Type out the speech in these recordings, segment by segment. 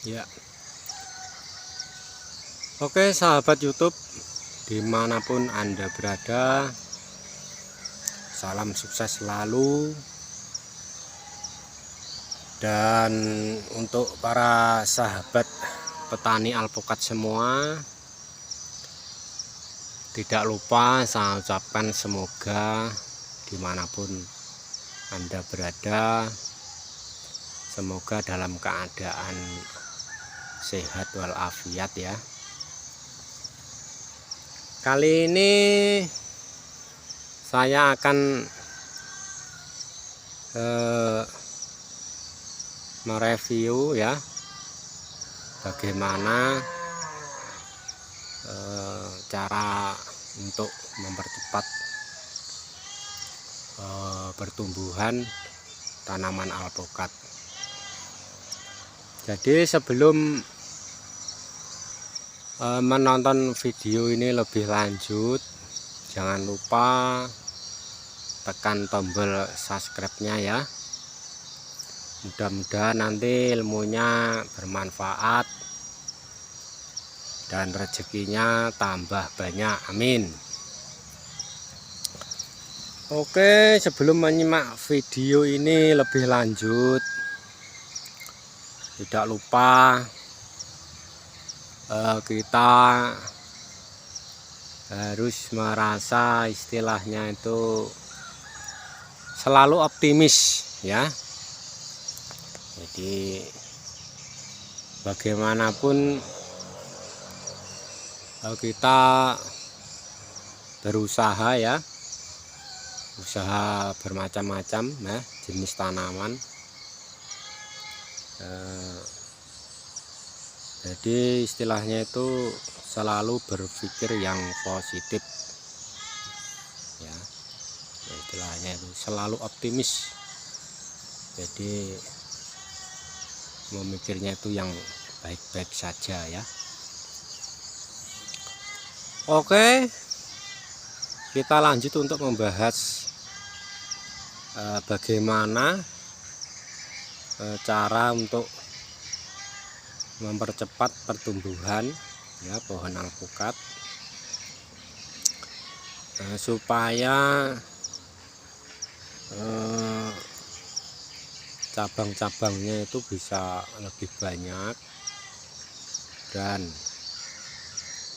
Ya, oke sahabat YouTube, dimanapun Anda berada, salam sukses selalu. Dan untuk para sahabat petani alpukat semua, tidak lupa saya ucapkan semoga dimanapun Anda berada, semoga dalam keadaan sehat walafiat ya. Kali ini saya akan mereview ya bagaimana cara untuk mempercepat pertumbuhan tanaman alpukat. Jadi sebelum menonton video ini lebih lanjut, jangan lupa tekan tombol subscribe-nya ya. Mudah-mudahan nanti ilmunya bermanfaat dan rezekinya tambah banyak, amin. Oke, sebelum menyimak video ini lebih lanjut, tidak lupa kita harus merasa istilahnya itu selalu optimis ya. Jadi bagaimanapun kita berusaha ya, usaha bermacam-macam ya, jenis tanaman. Jadi istilahnya itu selalu berpikir yang positif ya, istilahnya itu selalu optimis. Jadi memikirnya itu yang baik-baik saja ya. Oke, kita lanjut untuk membahas bagaimana cara untuk mempercepat pertumbuhan ya pohon alpukat supaya cabang-cabangnya itu bisa lebih banyak dan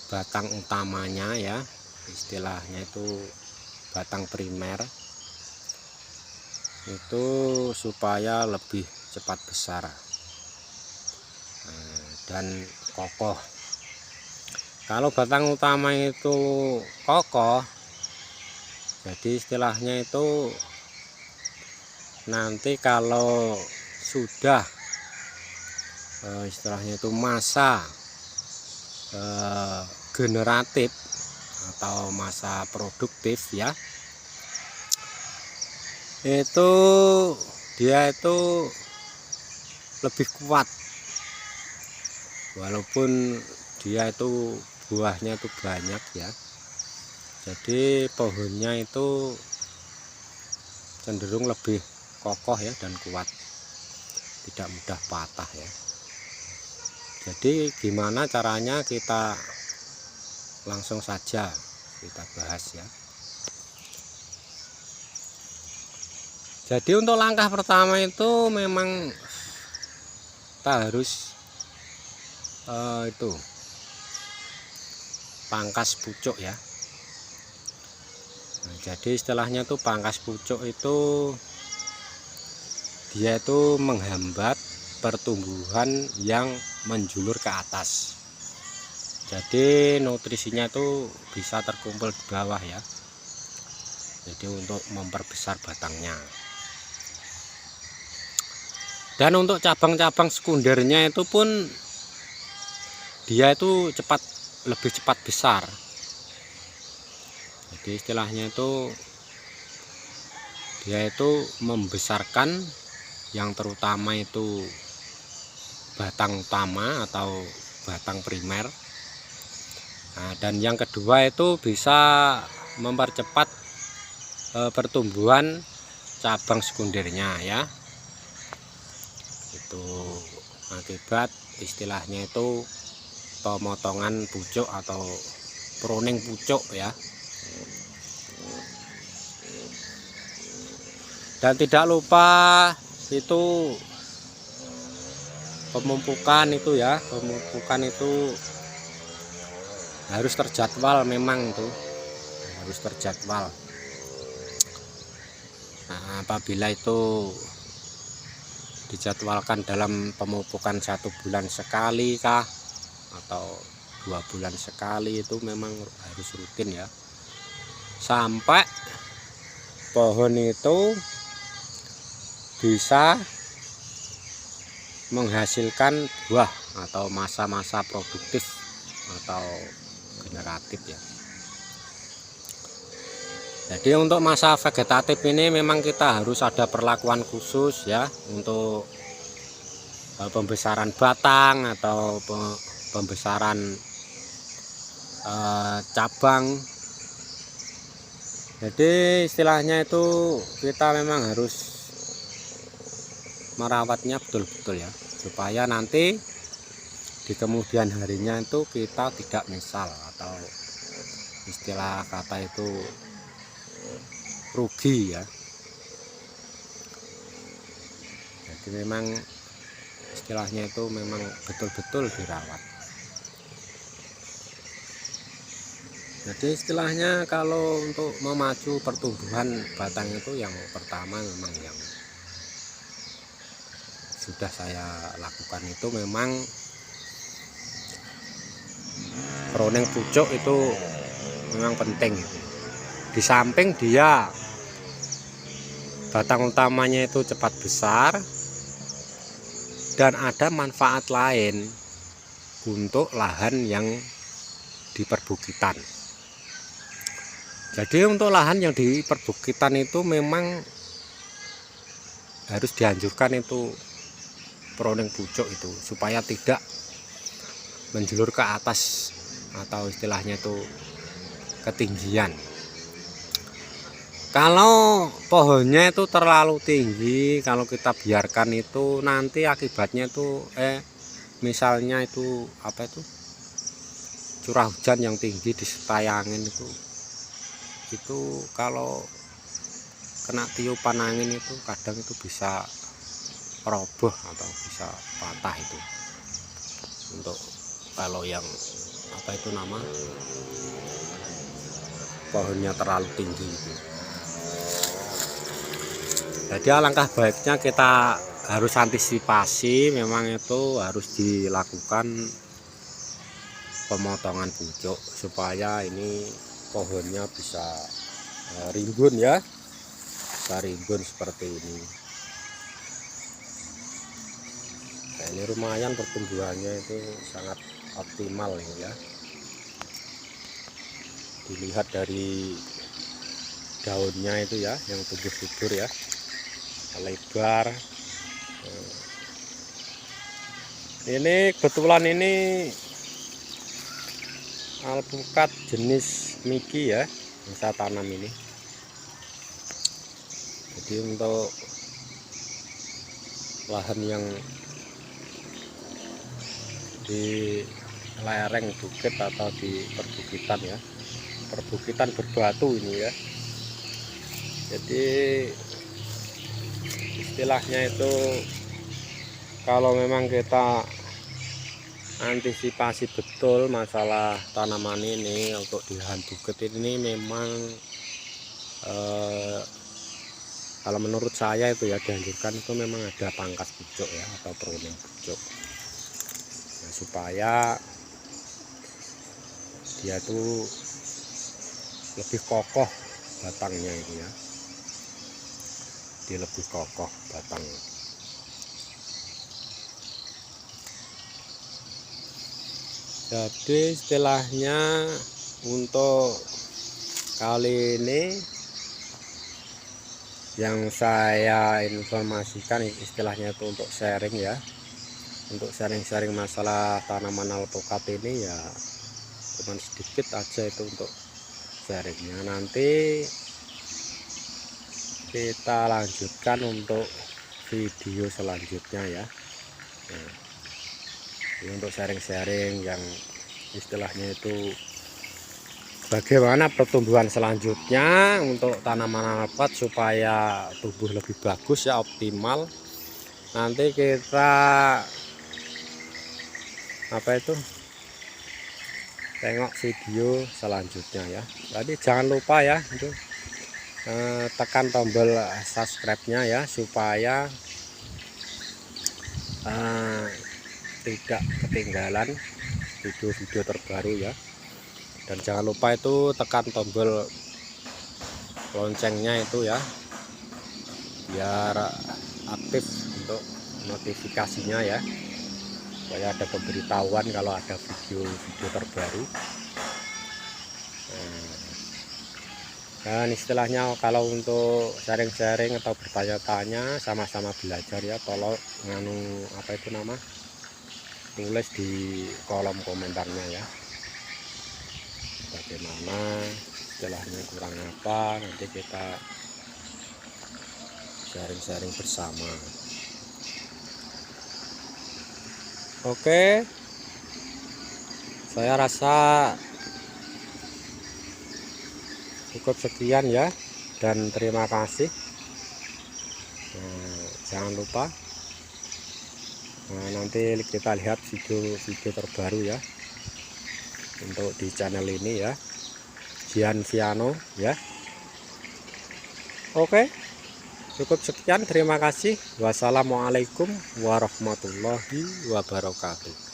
batang utamanya ya, istilahnya itu batang primer itu supaya lebih cepat besar dan kokoh. Kalau batang utama itu kokoh, jadi istilahnya itu nanti kalau sudah istilahnya itu masa generatif atau masa produktif ya, itu dia itu lebih kuat, walaupun dia itu buahnya itu banyak ya. Jadi pohonnya itu cenderung lebih kokoh ya dan kuat, tidak mudah patah ya. Jadi gimana caranya, kita langsung saja kita bahas ya. Jadi untuk langkah pertama itu memang kita harus itu pangkas pucuk ya. Nah, jadi istilahnya tuh pangkas pucuk itu dia itu menghambat pertumbuhan yang menjulur ke atas. Jadi nutrisinya itu bisa terkumpul di bawah ya. Jadi untuk memperbesar batangnya. Dan untuk cabang-cabang sekundernya itu pun dia itu lebih cepat besar. Jadi istilahnya itu dia itu membesarkan yang terutama itu batang utama atau batang primer. Nah, dan yang kedua itu bisa mempercepat pertumbuhan cabang sekundernya ya. Itu akibat istilahnya itu pemotongan pucuk atau pruning pucuk ya. Dan tidak lupa itu pemupukan itu ya, pemupukan itu harus terjadwal, memang itu harus terjadwal. Nah, apabila itu dijadwalkan dalam pemupukan 1 bulan sekali kah atau 2 bulan sekali, itu memang harus rutin ya, sampai pohon itu bisa menghasilkan buah atau masa-masa produktif atau generatif ya. Jadi untuk masa vegetatif ini memang kita harus ada perlakuan khusus ya, untuk pembesaran batang atau pembesaran cabang. Jadi istilahnya itu kita memang harus merawatnya betul-betul ya, supaya nanti di kemudian harinya itu kita tidak menyesal, atau istilah kata itu rugi ya. Jadi memang istilahnya itu memang betul-betul dirawat. Jadi istilahnya kalau untuk memacu pertumbuhan batang itu yang pertama memang yang sudah saya lakukan itu memang pruning pucuk itu memang penting. Di samping dia batang utamanya itu cepat besar, dan ada manfaat lain untuk lahan yang di perbukitan. Jadi untuk lahan yang di perbukitan itu memang harus dianjurkan itu pruning pucuk itu, supaya tidak menjulur ke atas atau istilahnya itu ketinggian. Kalau pohonnya itu terlalu tinggi, kalau kita biarkan itu nanti akibatnya itu misalnya itu apa itu, curah hujan yang tinggi disertai angin itu kalau kena tiupan angin itu kadang itu bisa roboh atau bisa patah itu. Untuk kalau yang apa itu nama pohonnya terlalu tinggi itu. Jadi alangkah baiknya kita harus antisipasi, memang itu harus dilakukan pemotongan pucuk supaya ini pohonnya bisa rimbun ya, bisa rimbun seperti ini. Nah, ini lumayan pertumbuhannya itu sangat optimal ya. Dilihat dari daunnya itu ya, yang tumbuh subur ya, lebar. Ini kebetulan ini alpukat jenis Miki ya, yang saya tanam ini. Jadi untuk lahan yang di lereng bukit atau di perbukitan ya, perbukitan berbatu ini ya. Jadi istilahnya itu kalau memang kita antisipasi betul masalah tanaman ini untuk di lahan bukit ini, memang kalau menurut saya itu ya dianjurkan itu memang ada pangkas pucuk ya, atau pruning pucuk. Nah, supaya dia tuh lebih kokoh batangnya itu ya, dia lebih kokoh batang. Jadi istilahnya untuk kali ini yang saya informasikan istilahnya itu untuk sharing ya, untuk sharing-sharing masalah tanaman alpukat ini ya, cuman sedikit aja itu untuk sharingnya. Nanti kita lanjutkan untuk video selanjutnya ya. Nah, ya, untuk sharing-sharing yang istilahnya itu bagaimana pertumbuhan selanjutnya untuk tanaman alpat supaya tumbuh lebih bagus ya, optimal. Nanti kita tengok video selanjutnya ya. Jadi jangan lupa ya itu tekan tombol subscribe-nya ya, supaya tidak ketinggalan video-video terbaru ya. Dan jangan lupa itu tekan tombol loncengnya itu ya, biar aktif untuk notifikasinya ya, supaya ada pemberitahuan kalau ada video-video terbaru. Dan istilahnya kalau untuk sharing-sharing atau bertanya-tanya, sama-sama belajar ya, tolong tulis di kolom komentarnya ya, bagaimana istilahnya kurang apa, nanti kita sharing-sharing bersama. Oke, saya rasa cukup sekian ya, dan terima kasih. Jangan lupa nanti kita lihat video terbaru ya untuk di channel ini ya, Jian Viano ya. Oke, cukup sekian, terima kasih. Wassalamualaikum warahmatullahi wabarakatuh.